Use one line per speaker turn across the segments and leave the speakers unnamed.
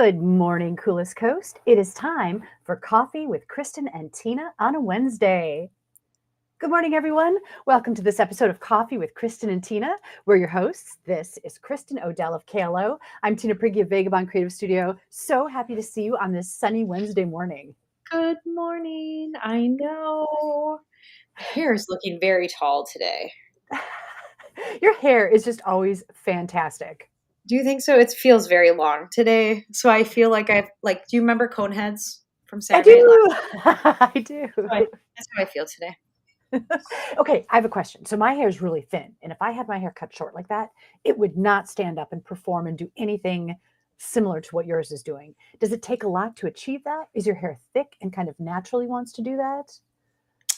Good morning, Coolest Coast. It is time for Coffee with Kristin and Tina on a Wednesday. Good morning, everyone. Welcome to this episode of Coffee with Kristin and Tina. We're your hosts. This is Kristin Odell of KLO. I'm Tina Prigge of Vagabond Creative Studio. So happy to see you on this sunny Wednesday morning.
Good morning. I know. My hair is looking very tall today.
Your hair is just always fantastic.
Do you think so? It feels very long today. So I feel like do you remember Coneheads from
I
Saturday Night
do.
Live?
I do.
That's how I feel today.
Okay, I have a question. So my hair is really thin, and if I had my hair cut short like that, it would not stand up and perform and do anything similar to what yours is doing. Does it take a lot to achieve that? Is your hair thick and kind of naturally wants to do that?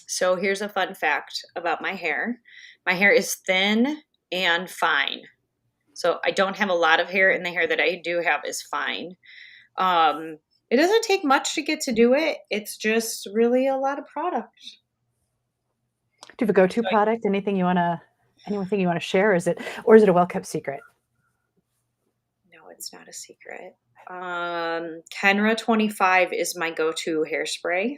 So here's a fun fact about my hair. My hair is thin and fine. So I don't have a lot of hair, and the hair that I do have is fine. It doesn't take much to get to do it. It's just really a lot of product.
Do you have a go-to product? Anything you want to share? Or is it a well-kept secret?
No, it's not a secret. Kenra 25 is my go-to hairspray.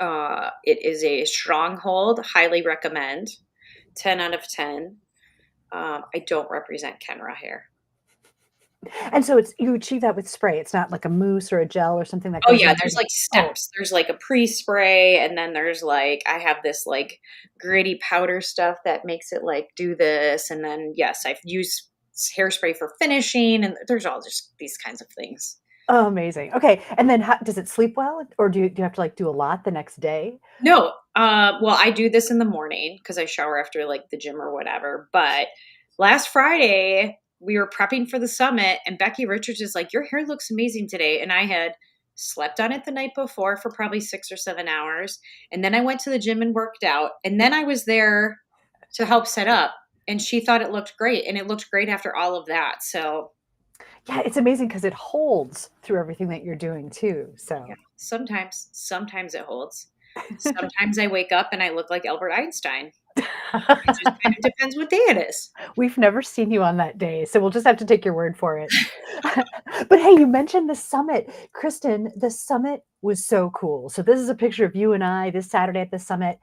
It is a stronghold, highly recommend. 10 out of 10. I don't represent Kenra hair.
And so you achieve that with spray. It's not like a mousse or a gel or something that
Oh
goes
yeah,
on.
there's like steps. There's like a pre-spray, and then there's like I have this like gritty powder stuff that makes it like do this, and then yes, I've used hairspray for finishing, and there's all just these kinds of things.
Oh, amazing. Okay, and then does it sleep well, or do you have to like do a lot the next day?
No, well, I do this in the morning because I shower after like the gym or whatever. But last Friday we were prepping for the summit, and Becky Richards is like, "Your hair looks amazing today," and I had slept on it the night before for probably 6 or 7 hours, and then I went to the gym and worked out, and then I was there to help set up, and she thought it looked great, and it looked great after all of that. So
Yeah, it's amazing because it holds through everything that you're doing too. So
yeah, sometimes it holds. Sometimes I wake up and I look like Albert Einstein. It just kind of depends what day it is.
we've never seen you on that day, so we'll just have to take your word for it. But hey, you mentioned the summit. Kristin, the summit was so cool. So this is a picture of you and I this Saturday at the summit.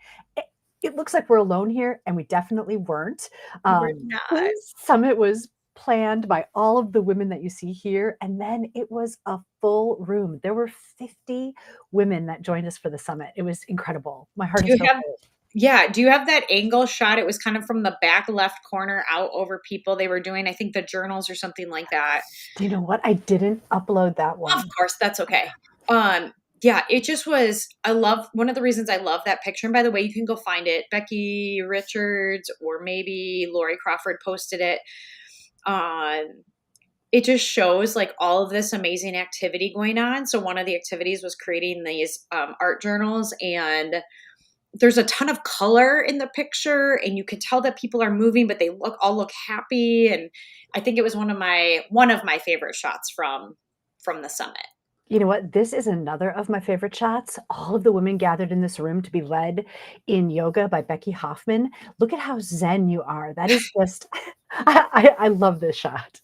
It looks like we're alone here, and we definitely weren't.
We're not.
This summit was planned by all of the women that you see here, and then it was a full room. There were 50 women that joined us for the summit. It was incredible. My heart
Do
is
you
so
have
full.
Yeah, do you have that angle shot? It was kind of from the back left corner out over people. They were doing, I think, the journals or something like that.
Do you know what? I didn't upload that one.
Of course, that's okay. Yeah, it just was. One of the reasons I love that picture. And by the way, you can go find it. Becky Richards or maybe Lori Crawford posted it. It just shows like all of this amazing activity going on. So one of the activities was creating these art journals, and there's a ton of color in the picture, and you can tell that people are moving, but they all look happy. And I think it was one of my favorite shots from the summit.
You know what? This is another of my favorite shots. All of the women gathered in this room to be led in yoga by Becky Hoffman. Look at how zen you are. That is just, I love this shot.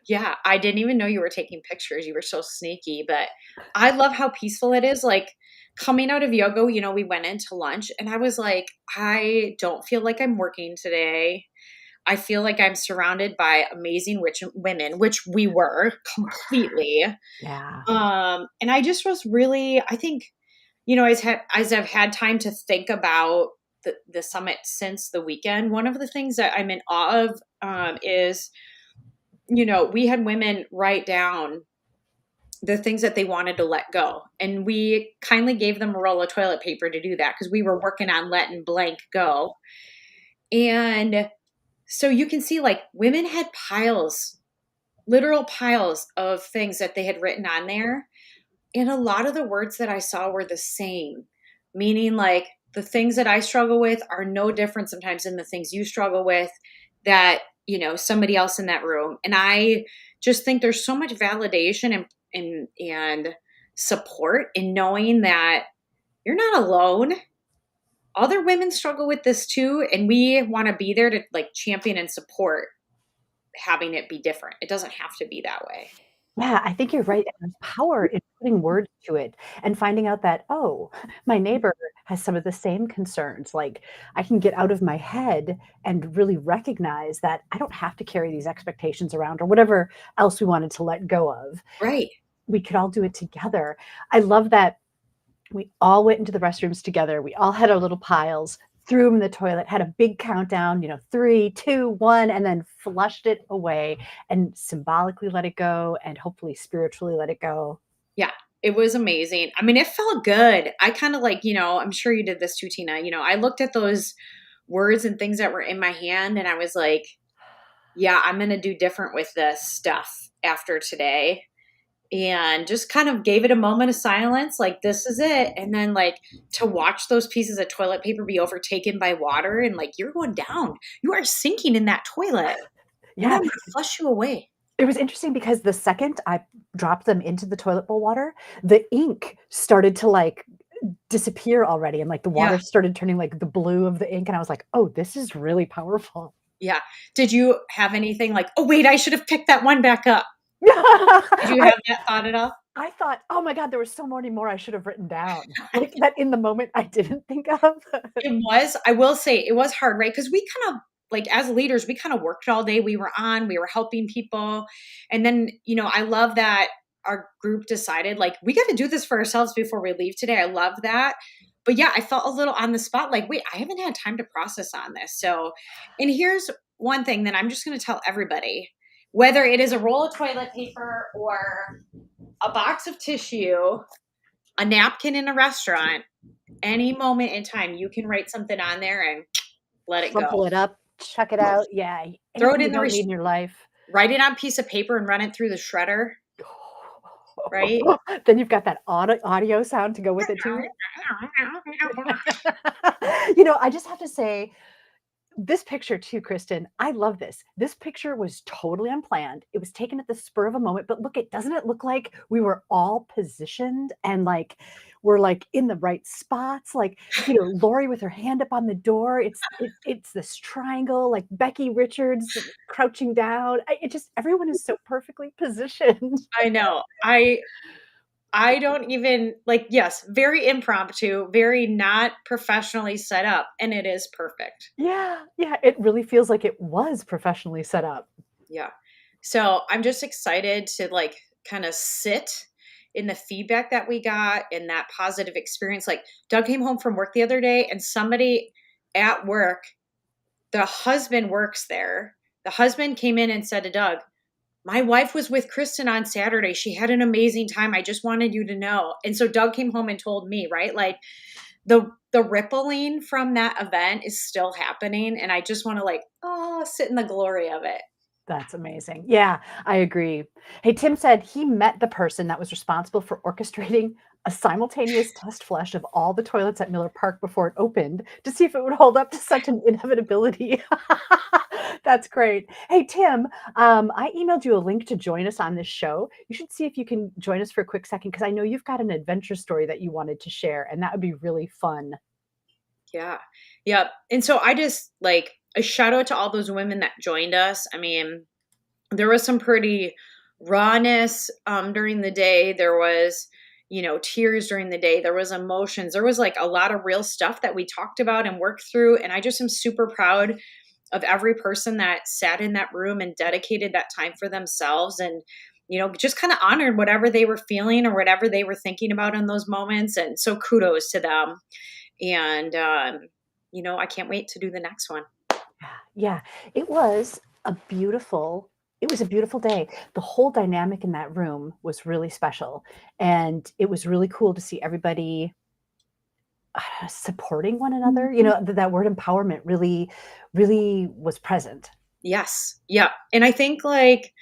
Yeah, I didn't even know you were taking pictures. You were so sneaky, but I love how peaceful it is. Like coming out of yoga, we went into lunch, and I was like, I don't feel like I'm working today. I feel like I'm surrounded by amazing women, which we were completely.
Yeah.
And I just was really, I think, as I've had time to think about the summit since the weekend, one of the things that I'm in awe of is, we had women write down the things that they wanted to let go. And we kindly gave them a roll of toilet paper to do that because we were working on letting blank go. And so you can see like women had literal piles of things that they had written on there. And a lot of the words that I saw were the same, meaning like the things that I struggle with are no different sometimes than the things you struggle with that, somebody else in that room. And I just think there's so much validation and support in knowing that you're not alone. Other women struggle with this too. And we want to be there to like champion and support having it be different. It doesn't have to be that way.
Yeah, I think you're right. And there's power in putting words to it and finding out that, oh, my neighbor has some of the same concerns. Like I can get out of my head and really recognize that I don't have to carry these expectations around or whatever else we wanted to let go of.
Right.
We could all do it together. I love that we all went into the restrooms together. We all had our little piles, threw them in the toilet, had a big countdown, 3, 2, 1, and then flushed it away and symbolically let it go and hopefully spiritually let it go.
Yeah, it was amazing. I mean, it felt good. I kind of like, I'm sure you did this too, Tina. I looked at those words and things that were in my hand and I was like, yeah, I'm going to do different with this stuff after today. And just kind of gave it a moment of silence, like, this is it. And then, like, to watch those pieces of toilet paper be overtaken by water and, like, you're going down. You are sinking in that toilet. And
Yeah,
I'm going to flush you away.
it was interesting because the second I dropped them into the toilet bowl water, the ink started to like disappear already and like the
Yeah.
water started turning like the blue of the ink and I was like, "Oh, this is really powerful."
Yeah. Did you have anything like, oh, wait, I should have picked that one back up? Did you
I
have that thought at all?
I thought, "Oh my god, there were so many more I should have written down." Like, that in the moment I didn't think of.
I will say it was hard, right? Because we kind of, like, as leaders, we kind of worked all day. We were helping people. And then, I love that our group decided, like, we got to do this for ourselves before we leave today. I love that. But yeah, I felt a little on the spot, like, wait, I haven't had time to process on this. So, and here's one thing that I'm just going to tell everybody, whether it is a roll of toilet paper or a box of tissue, a napkin in a restaurant, any moment in time, you can write something on there and let it
Crumple
go.
it up, chuck it out. Yeah,
Throw it
anything you
in
don't need in your life.
write it on a piece of paper and run it through the shredder, right?
Then you've got that audio sound to go with it too. I just have to say, this picture too, Kristin, I love this. This picture was totally unplanned. It was taken at the spur of a moment, but doesn't it look like we were all positioned and like we're like in the right spots? Like, Lori with her hand up on the door. It's this triangle, like Becky Richards crouching down. It just everyone is so perfectly positioned.
I know. I don't even like, yes, very impromptu, very not professionally set up, and it is perfect.
Yeah, yeah, it really feels like it was professionally set up.
Yeah. So I'm just excited to like kind of sit in the feedback that we got and that positive experience. Like Doug came home from work the other day and somebody at work, the husband works there. The husband came in and said to Doug, my wife was with Kristin on Saturday. She had an amazing time. I just wanted you to know. And so Doug came home and told me, right? Like the rippling from that event is still happening. And I just want to like, sit in the glory of it.
That's amazing. Yeah, I agree. Hey, Tim said he met the person that was responsible for orchestrating a simultaneous test flush of all the toilets at Miller Park before it opened to see if it would hold up to such an inevitability. That's great. Hey, Tim, I emailed you a link to join us on this show. You should see if you can join us for a quick second because I know you've got an adventure story that you wanted to share, and that would be really fun.
Yeah. Yep. And so I just like a shout out to all those women that joined us. I mean, there was some pretty rawness during the day. There was, tears during the day. There was emotions. There was like a lot of real stuff that we talked about and worked through. And I just am super proud of every person that sat in that room and dedicated that time for themselves and, just kind of honored whatever they were feeling or whatever they were thinking about in those moments. And so kudos to them. And, I can't wait to do the next one.
Yeah, it was a beautiful day. The whole dynamic in that room was really special, and it was really cool to see everybody supporting one another. That word empowerment really, really was present.
Yes. Yeah. And I think like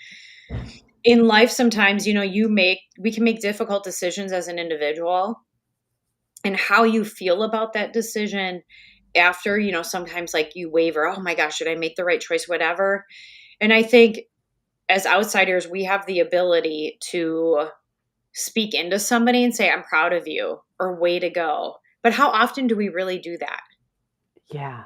in life, sometimes, we can make difficult decisions as an individual and how you feel about that decision after, sometimes like you waver, oh my gosh, should I make the right choice? Whatever. And I think as outsiders, we have the ability to speak into somebody and say, I'm proud of you or way to go. But how often do we really do that?
Yeah.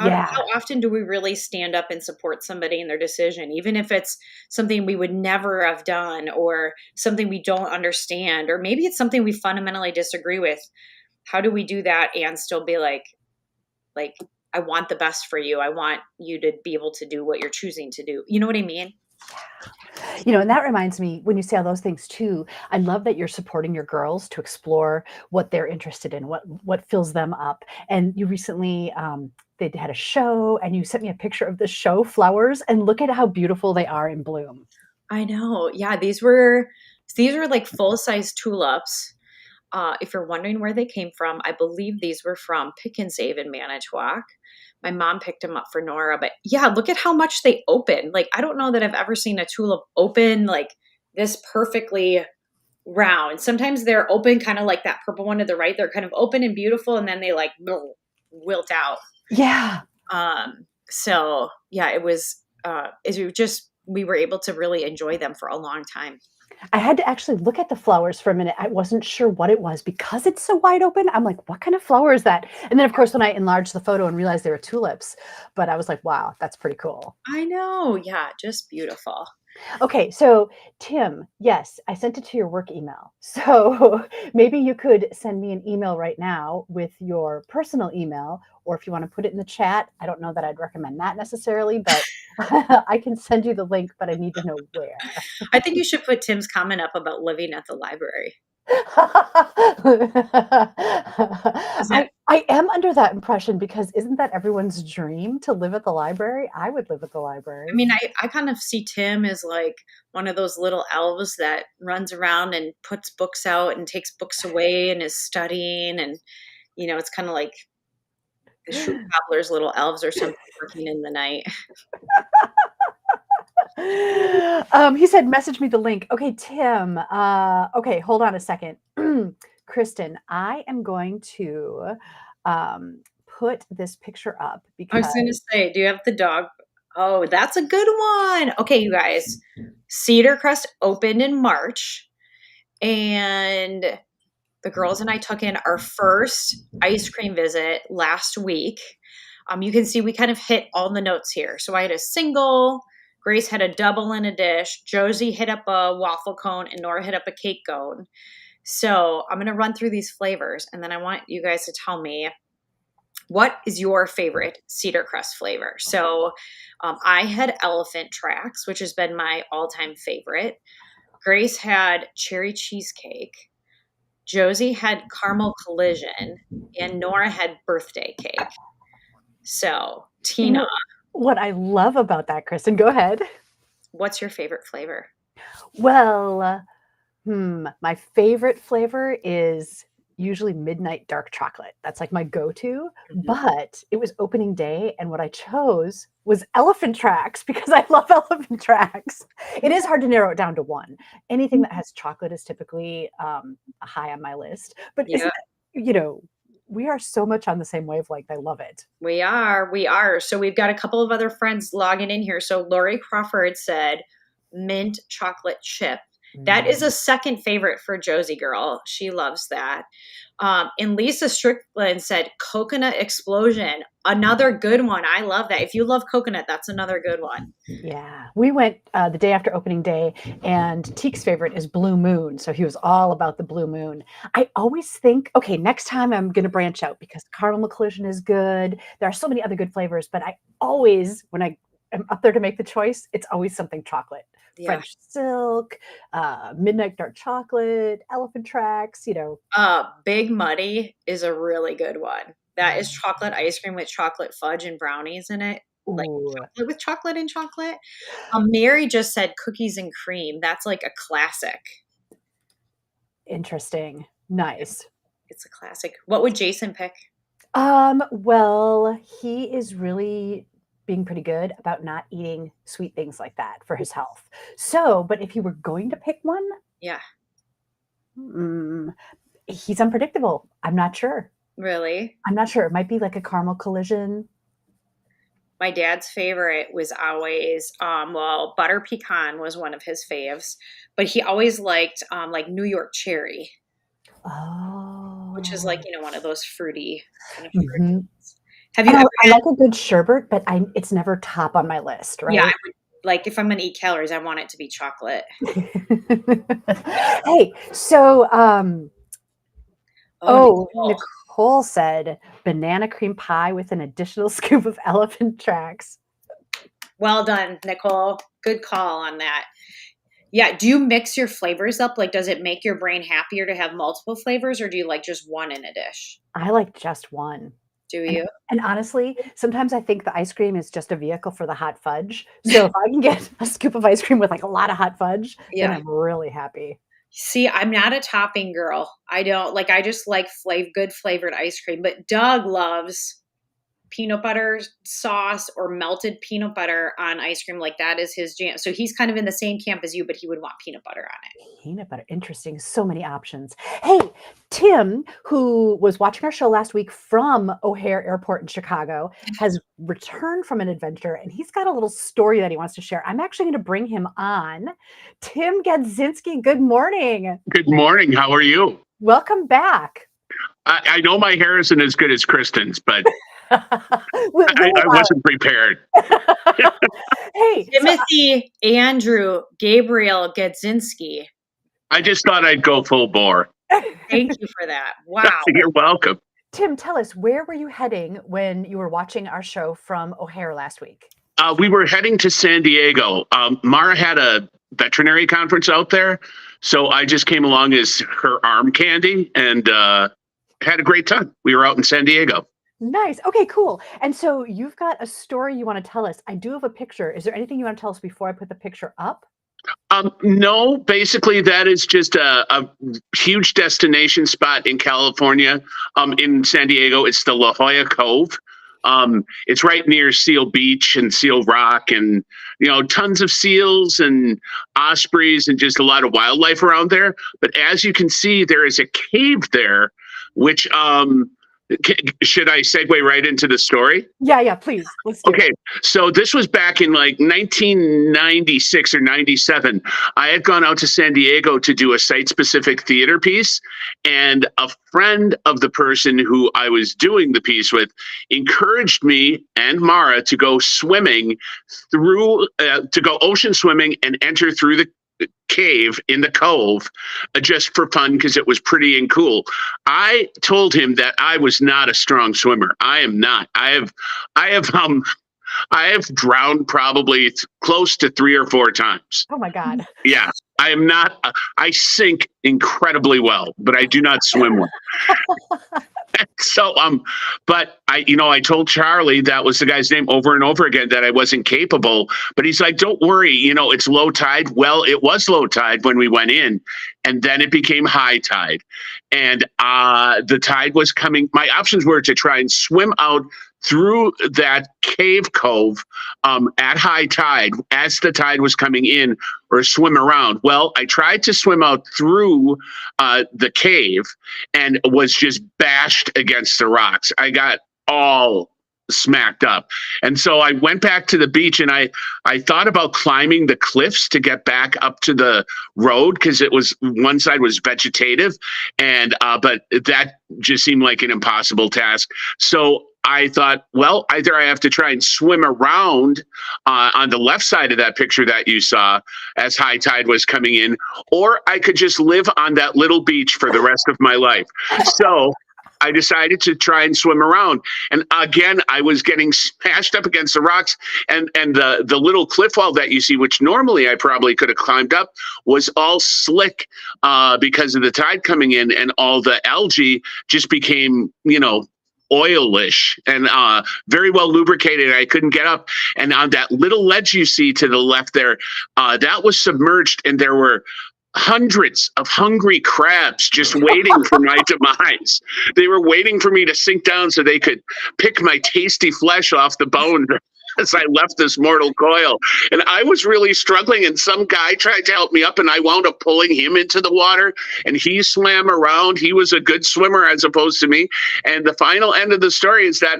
Yeah.
How often do we really stand up and support somebody in their decision, even if it's something we would never have done or something we don't understand, or maybe it's something we fundamentally disagree with? How do we do that and still be like, I want the best for you. I want you to be able to do what you're choosing to do. You know what I mean?
And that reminds me, when you say all those things too, I love that you're supporting your girls to explore what they're interested in, what fills them up. And you recently, they had a show, and you sent me a picture of the show flowers, and look at how beautiful they are in bloom.
I know. Yeah, these were like full-size tulips. If you're wondering where they came from, I believe these were from Pick and Save in Manitowoc. My mom picked them up for Nora, but yeah, look at how much they open. Like, I don't know that I've ever seen a tulip open like this perfectly round. Sometimes they're open kind of like that purple one to the right. They're kind of open and beautiful, and then they like wilt out.
Yeah.
So yeah, we were able to really enjoy them for a long time.
I had to actually look at the flowers for a minute. I wasn't sure what it was because it's so wide open. I'm like, what kind of flower is that? And then, of course, when I enlarged the photo and realized they were tulips, but I was like, wow, that's pretty cool.
I know. Yeah, just beautiful.
Okay, so Tim, yes, I sent it to your work email. So maybe you could send me an email right now with your personal email, or if you want to put it in the chat. I don't know that I'd recommend that necessarily, but I can send you the link, but I need to know where.
I think you should put Tim's comment up about living at the library. Is that
I am under that impression, because isn't that everyone's dream to live at the library? I would live at the
I
library.
mean, I kind of see Tim as like one of those little elves that runs around and puts books out and takes books away and is studying. And, it's kind of like the Shoe Cobbler's little elves or something working in the night.
He said, message me the link. Okay, Tim. Okay, hold on a second. Kristin, I am going to put this picture up
I was
because
going to say, do you have the dog? Oh, that's a good one. Okay, you guys. Cedar Crest opened in March, and the girls and I took in our first ice cream visit last week. You can see we kind of hit all the notes here. So I had a single, Grace had a double in a dish, Josie hit up a waffle cone, and Nora hit up a cake cone. So I'm going to run through these flavors, and then I want you guys to tell me, what is your favorite Cedar Crest flavor? So I had Elephant Tracks, which has been my all-time favorite. Grace had cherry cheesecake. Josie had caramel collision, and Nora had birthday cake. So, Tina,
what I love about that, Kristin, go ahead.
what's your favorite flavor?
Well, my favorite flavor is usually midnight dark chocolate. That's like my go-to, but it was opening day, and what I chose was Elephant Tracks because I love Elephant Tracks. It is hard to narrow it down to one. Anything that has chocolate is typically high on my list, but
Yeah,
we are so much on the same wavelength. I love it.
we are. We are. So, we've got a couple of other friends logging in here. So, Lori Crawford said mint chocolate chip. That is a second favorite for Josie girl. She loves that. And Lisa Strickland said coconut explosion. Another good one. I love that. If you love coconut, that's another good one.
Yeah, we went the day after opening day, and Teek's favorite is Blue Moon. So he was all about the Blue Moon. I always think, okay, next time I'm going to branch out because caramel collision is good. There are so many other good flavors, but I always, when I am up there to make the choice, it's always something chocolate.
Yeah.
French silk, midnight dark chocolate, Elephant Tracks,
Big Muddy is a really good one. That is chocolate ice cream with chocolate fudge and brownies in it. Like
Ooh,
chocolate with chocolate and chocolate. Mary just said cookies and cream. That's like a classic.
interesting. Nice.
It's a classic. What would Jason pick?
Well, he is really being pretty good about not eating sweet things like that for his health. So, but if he were going to pick one,
Yeah.
he's unpredictable. I'm not sure.
Really?
I'm not sure. It might be like a caramel collision.
My dad's favorite was always, butter pecan was one of his faves, but he always liked like New York cherry,
Oh.
which is like, one of those fruity kind of
Mhm.
fruits. Have you
And
ever
I
had?
like a good sherbet, but it's never top on my list,
Yeah, I
right?
would, like if I'm gonna eat calories, I want it to be chocolate.
Hey, so
Oh,
oh,
Nicole.
Nicole said banana cream pie with an additional scoop of elephant tracks.
Well done, Nicole. Good call on that. Yeah. Do you mix your flavors up? Like, does it make your brain happier to have multiple flavors, or do you like just one in a dish?
I like just one.
Do
And
you?
and honestly, sometimes I think the ice cream is just a vehicle for the hot fudge. So if I can get a scoop of ice cream with like a lot of hot fudge, then
Yeah.
I'm really happy.
See, I'm not a topping girl. I don't like, I just like good flavored ice cream. But Doug loves peanut butter sauce or melted peanut butter on ice cream. Like that is his jam. So he's kind of in the same camp as you, but he would want peanut butter on it.
Peanut butter, interesting. So many options. Hey, Tim, who was watching our show last week from O'Hare Airport in Chicago, has returned from an adventure and he's got a little story that he wants to share. I'm actually going to bring him on. Tim Gadzinski, good morning.
Good morning. How are you?
Welcome back.
I know my hair isn't as good as Kristin's, but
We'll
I wasn't prepared.
Hey, so
Timothy Andrew Gabriel Gedzinski.
I just thought I'd go full bore.
Thank you for that. Wow.
You're welcome.
Tim, tell us, where were you heading when you were watching our show from O'Hare last week?
We were heading to San Diego. Mara had a veterinary conference out there, so I just came along as her arm candy and had a great time. We were out in San Diego.
Nice. Okay, cool. And so you've got a story you want to tell us. I do have a picture. Is there anything you want to tell us before I put the picture up?
No, basically that is just a huge destination spot in California. In San Diego, it's the La Jolla Cove. It's right near Seal Beach and Seal Rock, and tons of seals and ospreys and just a lot of wildlife around there. But as you can see, there is a cave there, which should I segue right into the story?
Yeah, please. Let's do
Okay,
it.
so this was back in like 1996 or 97. I had gone out to San Diego to do a site-specific theater piece, and a friend of the person who I was doing the piece with encouraged me and Mara to go swimming to go ocean swimming and enter through the cave in the cove just for fun because it was pretty and cool. I told him that I was not a strong swimmer. I am not. I have drowned probably close to 3 or 4 times.
Oh my God.
Yeah, I am not. I sink incredibly well, but I do not swim well. So, but I told Charlie, that was the guy's name, over and over again, that I wasn't capable. But he's like, "Don't worry, it's low tide." Well, it was low tide when we went in, and then it became high tide, and the tide was coming. My options were to try and swim out through that cave cove at high tide as the tide was coming in, or swim around. Well, I tried to swim out through the cave and was just bashed against the rocks. I got all smacked up. And so I went back to the beach, and I thought about climbing the cliffs to get back up to the road, because it was, one side was vegetative, and but that just seemed like an impossible task. So I thought, well, either I have to try and swim around on the left side of that picture that you saw as high tide was coming in, or I could just live on that little beach for the rest of my life. So I decided to try and swim around. And again, I was getting smashed up against the rocks, and the little cliff wall that you see, which normally I probably could have climbed up, was all slick because of the tide coming in, and all the algae just became, oilish and very well lubricated. I couldn't get up. And on that little ledge you see to the left there, that was submerged, and there were hundreds of hungry crabs just waiting for my demise. They were waiting for me to sink down so they could pick my tasty flesh off the bone as I left this mortal coil. And I was really struggling, and some guy tried to help me up, and I wound up pulling him into the water, and he swam around. He was a good swimmer as opposed to me. And the final end of the story is that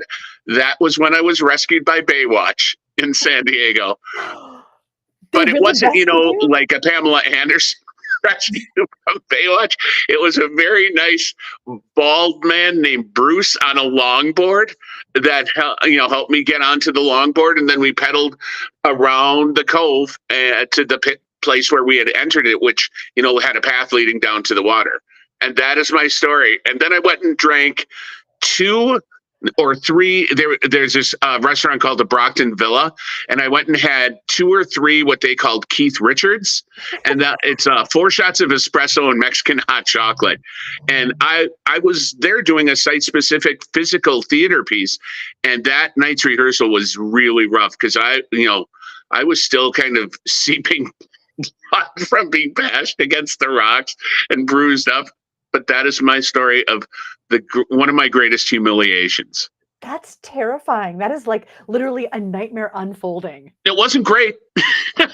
was when I was rescued by Baywatch in San Diego. But it wasn't, like a Pamela Anderson rescue from Baywatch. It was a very nice bald man named Bruce on a longboard that helped me get onto the longboard, and then we pedaled around the cove to the place where we had entered it, which had a path leading down to the water. And that is my story. And then I went and drank 2 or 3. There's this restaurant called the Brockton Villa, and I went and had 2 or 3 what they called Keith Richards, and that it's 4 shots of espresso and Mexican hot chocolate. And I was there doing a site-specific physical theater piece, and that night's rehearsal was really rough because I was still kind of seeping blood from being bashed against the rocks and bruised up. But that is my story of one of my greatest humiliations.
That's terrifying. That is like literally a nightmare unfolding.
It wasn't great, but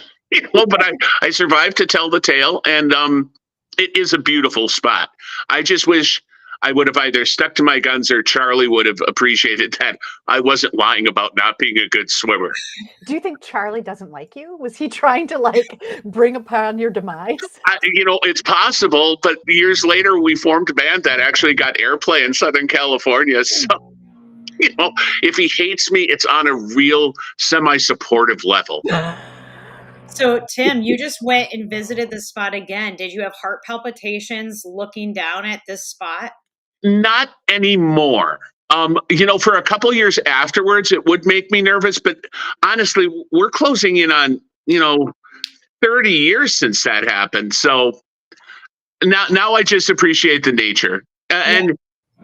I survived to tell the tale, and it is a beautiful spot. I just wish I would have either stuck to my guns or Charlie would have appreciated that I wasn't lying about not being a good swimmer.
Do you think Charlie doesn't like you? Was he trying to bring upon your demise?
It's possible, but years later we formed a band that actually got airplay in Southern California. So, if he hates me, it's on a real semi-supportive level.
So, Tim, you just went and visited the spot again. Did you have heart palpitations looking down at this spot?
Not anymore. For a couple years afterwards, it would make me nervous. But honestly, we're closing in on, 30 years since that happened. So now I just appreciate the nature. And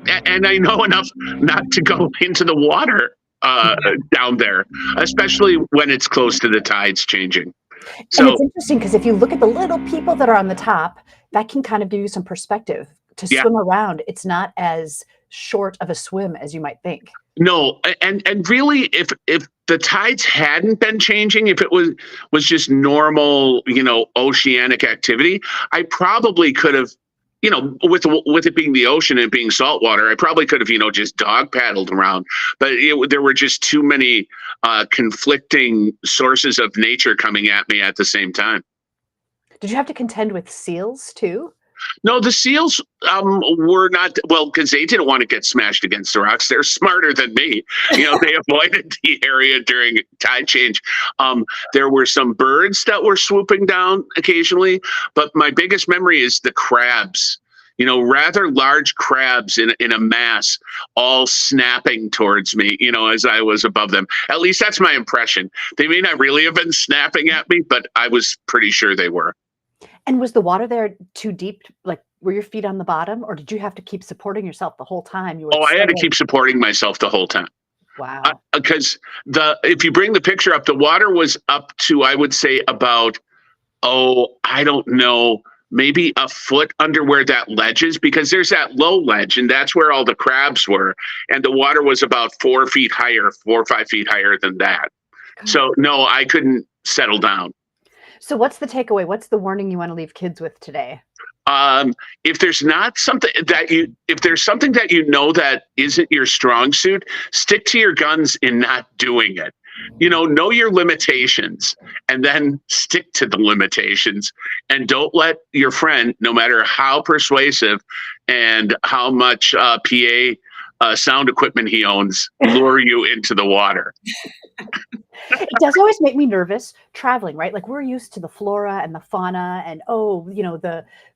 I know enough not to go into the water down there, especially when it's close to the tides changing. So,
and it's interesting because if you look at the little people that are on the top, that can kind of give you some perspective to swim around. It's not as short of a swim as you might think.
No, and really, if the tides hadn't been changing, if it was just normal, oceanic activity, I probably could have, with it being the ocean and being saltwater, I probably could have, just dog paddled around. But there were just too many conflicting sources of nature coming at me at the same time.
Did you have to contend with seals too?
No, the seals were not, because they didn't want to get smashed against the rocks. They're smarter than me. They avoided the area during tide change. There were some birds that were swooping down occasionally, but my biggest memory is the crabs. Rather large crabs in a mass, all snapping towards me, as I was above them. At least that's my impression. They may not really have been snapping at me, but I was pretty sure they were.
And was the water there too deep? Were your feet on the bottom, or did you have to keep supporting yourself the whole time?
I had to keep supporting myself the whole time.
Wow.
Because if you bring the picture up, the water was up to, I would say, about, I don't know, maybe a foot under where that ledge is, because there's that low ledge, and that's where all the crabs were. And the water was about 4 feet higher, 4 or 5 feet higher than that. So, no, I couldn't settle down.
So what's the takeaway? What's the warning you want to leave kids with today?
If there's something that that isn't your strong suit, stick to your guns in not doing it. Know your limitations and then stick to the limitations, and don't let your friend, no matter how persuasive and how much PA sound equipment he owns, lure you into the water.
It does always make me nervous traveling, right? We're used to the flora and the fauna and,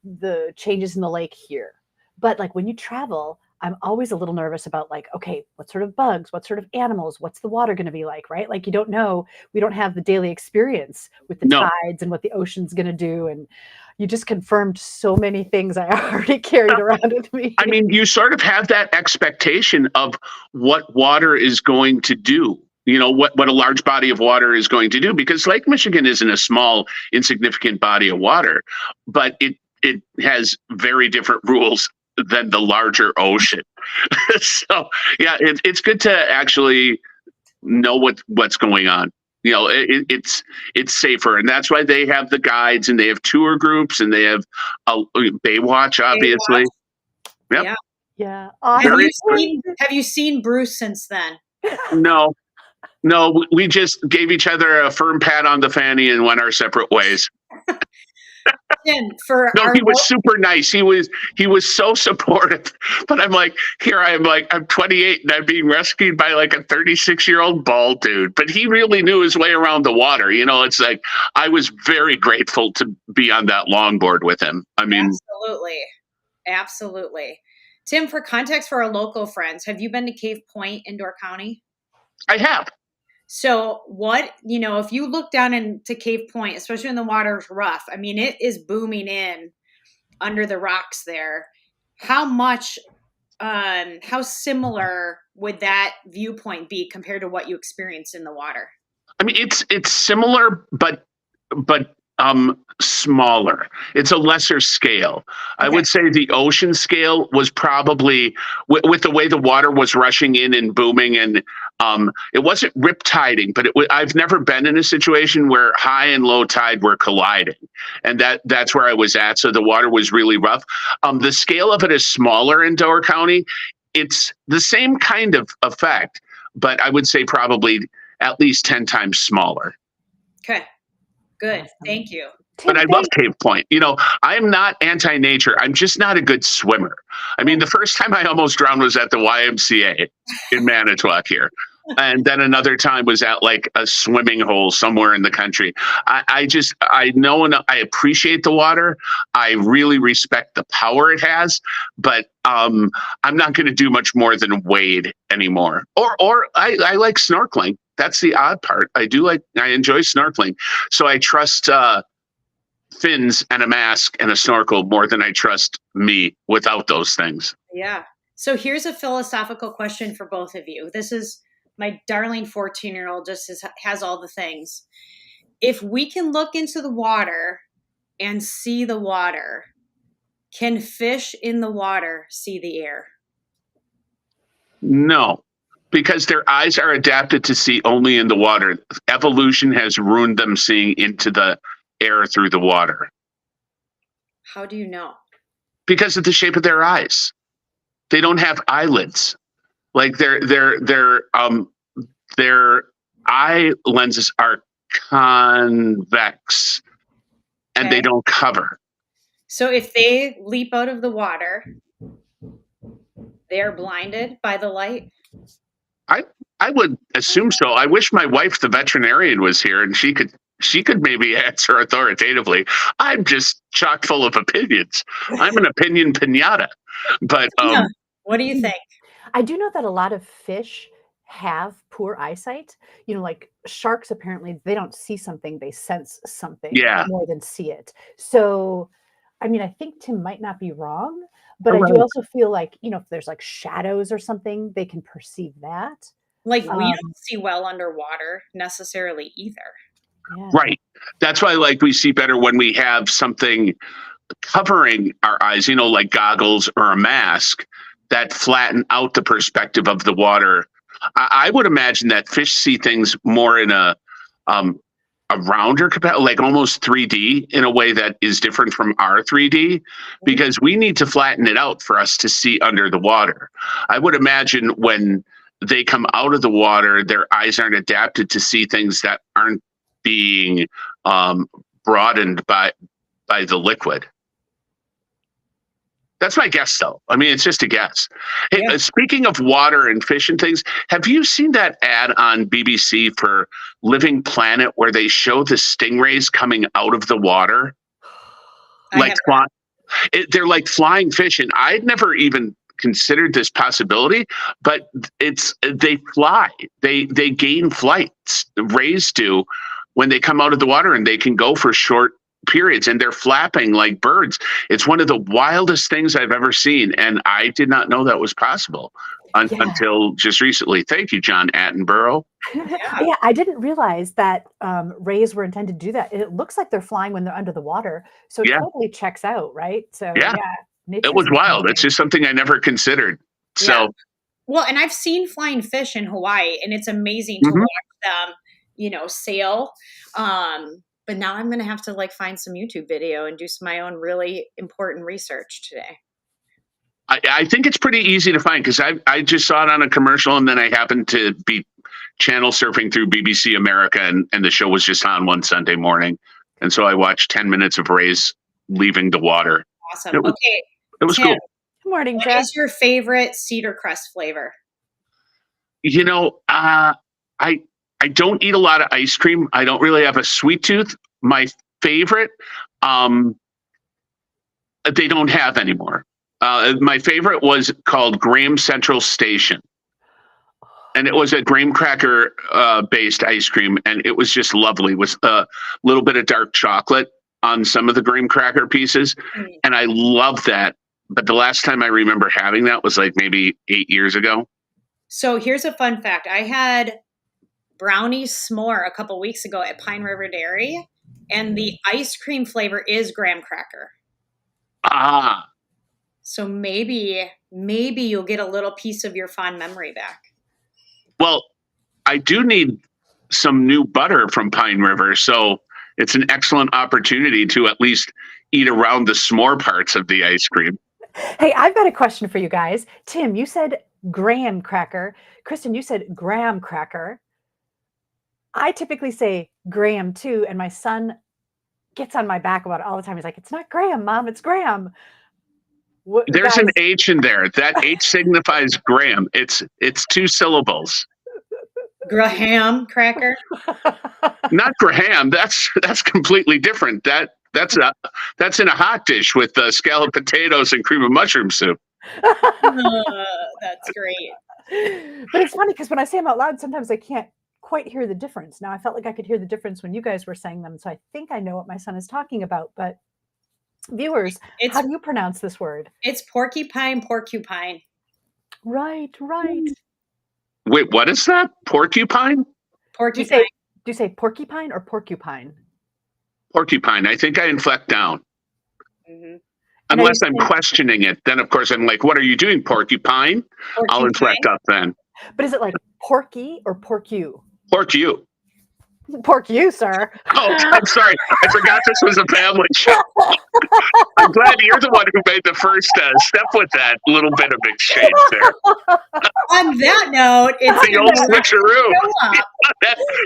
the changes in the lake here. But when you travel, I'm always a little nervous about okay, what sort of bugs, what sort of animals, what's the water going to be like, right? You don't know, we don't have the daily experience with the tides and what the ocean's going to do. And you just confirmed so many things I already carried around with me.
I mean, you sort of have that expectation of what water is going to do. What a large body of water is going to do, because Lake Michigan isn't a small, insignificant body of water, but it has very different rules than the larger ocean. So, it's good to actually know what's going on. It's safer, and that's why they have the guides, and they have tour groups, and they have Baywatch, obviously.
Yep.
Yeah.
Have you seen Bruce since then?
No, we just gave each other a firm pat on the fanny and went our separate ways.
Tim, for
No,
our
he was super nice. He was so supportive. But I'm like, here I am, like I'm 28 and I'm being rescued by like a 36-year-old bald dude. But he really knew his way around the water. It's like I was very grateful to be on that longboard with him. I mean,
absolutely. Tim, for context for our local friends, have you been to Cave Point in Door County?
I have.
So if you look down into Cave Point, especially when the water's rough, I mean, it is booming in under the rocks there. How similar would that viewpoint be compared to what you experienced in the water?
I mean, it's similar, but smaller. It's a lesser scale. Okay. I would say the ocean scale was probably with the way the water was rushing in and booming, and it wasn't riptiding, but I've never been in a situation where high and low tide were colliding, and that's where I was at. So the water was really rough. The scale of it is smaller in Door County. It's the same kind of effect, but I would say probably at least 10 times smaller.
Okay. Good. Thank you.
But I love Cave Point. I'm not anti-nature. I'm just not a good swimmer. I mean, the first time I almost drowned was at the YMCA in Manitowoc here. And then another time was at like a swimming hole somewhere in the country. I know and I appreciate the water. I really respect the power it has, but I'm not going to do much more than wade anymore. Or I like snorkeling. That's the odd part. I enjoy snorkeling. So I trust fins and a mask and a snorkel more than I trust me without those things.
Yeah. So here's a philosophical question for both of you. This is my darling 14-year-old just has all the things. If we can look into the water and see the water, can fish in the water see the air?
No. Because their eyes are adapted to see only in the water. Evolution has ruined them seeing into the air through the water.
How do you know?
Because of the shape of their eyes. They don't have eyelids. Like their eye lenses are convex and they don't cover.
So if they leap out of the water, they are blinded by the light?
I would assume so. I wish my wife, the veterinarian, was here and she could maybe answer authoritatively. I'm just chock full of opinions. I'm an opinion pinata. But
what do you think?
I do know that a lot of fish have poor eyesight. Like sharks, apparently they don't see something, they sense something more than see it. So, I mean, I think Tim might not be wrong, but I do also feel like, if there's like shadows or something, they can perceive that.
Like we don't see well underwater necessarily either.
Yeah.
Right. That's why we see better when we have something covering our eyes, like goggles or a mask that flatten out the perspective of the water. I would imagine that fish see things more in a rounder capacity, like almost 3D in a way that is different from our 3D, because we need to flatten it out for us to see under the water. I would imagine when they come out of the water, their eyes aren't adapted to see things that aren't being broadened by the liquid. That's my guess, though. I mean, it's just a guess. Hey, speaking of water and fish and things, have you seen that ad on BBC for Living Planet where they show the stingrays coming out of the water? They're like flying fish, and I'd never even considered this possibility, but they fly. They gain flight. Rays do when they come out of the water, and they can go for short periods, and they're flapping like birds. It's one of the wildest things I've ever seen, and I did not know that was possible until just recently. Thank you, John Attenborough.
Yeah, I didn't realize that rays were intended to do that. It looks like they're flying when they're under the water, so it totally checks out, right? So
it was wild. It's just something I never considered. So,
well, and I've seen flying fish in Hawaii, and it's amazing to watch them, sail. But now I'm going to have to find some YouTube video and do my own really important research today.
I think it's pretty easy to find because I just saw it on a commercial, and then I happened to be channel surfing through BBC America, and the show was just on one Sunday morning. And so I watched 10 minutes of rays leaving the water.
Awesome.
It was,
Okay.
it was
Tim,
cool.
Good morning,
what
Jeff.
is your favorite cedar crust flavor?
You know, I don't eat a lot of ice cream. I don't really have a sweet tooth. My favorite, they don't have anymore. My favorite was called Graham Central Station. And it was a graham cracker based ice cream. And it was just lovely. It was a little bit of dark chocolate on some of the graham cracker pieces. And I love that. But the last time I remember having that was like maybe 8 years ago.
So here's a fun fact. I had brownie s'more a couple weeks ago at Pine River Dairy, and the ice cream flavor is graham cracker.
Ah.
So maybe you'll get a little piece of your fond memory back.
Well, I do need some new butter from Pine River, so it's an excellent opportunity to at least eat around the s'more parts of the ice cream.
Hey, I've got a question for you guys. Tim, you said graham cracker. Kristin, you said graham cracker. I typically say graham too, and my son gets on my back about it all the time. He's like, "It's not graham, Mom, it's graham."
There's an H in there. That H signifies graham. It's 2 syllables.
Graham cracker?
Not Graham. That's completely different. That's in a hot dish with scalloped potatoes and cream of mushroom soup.
That's great.
But it's funny because when I say them out loud, sometimes I can't quite hear the difference. Now I felt like I could hear the difference when you guys were saying them, so I think I know what my son is talking about. But viewers, how do you pronounce this word?
It's porcupine.
Right.
Wait, what is that? Porcupine?
Porcupine.
Do you say porcupine or porcupine?
Porcupine. I think I inflect down.
Mm-hmm.
Unless I'm questioning it. Then, of course, I'm like, what are you doing, porcupine? I'll inflect up then.
But is it like porky or pork you?
Pork you.
Pork you, sir.
Oh, I'm sorry. I forgot this was a family show. I'm glad you're the one who made the first step with that little bit of exchange there.
On that note, it's
the old switcheroo.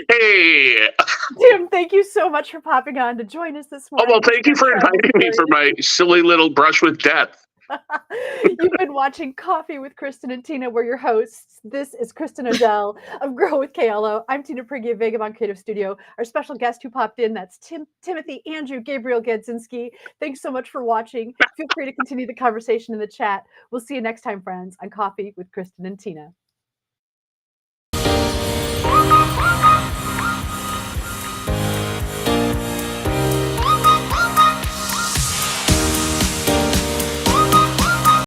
Hey.
Tim, thank you so much for popping on to join us this morning.
Oh, well, thank you for inviting me for my silly little brush with death.
You've been watching Coffee with Kristin and Tina. We're your hosts. This is Kristin Odell of Grow with KLO. I'm Tina Prigge of Vagabond Creative Studio. Our special guest who popped in, that's Timothy Andrew Gabriel Gedzinski. Thanks so much for watching. Feel free to continue the conversation in the chat. We'll see you next time, friends, on Coffee with Kristin and Tina.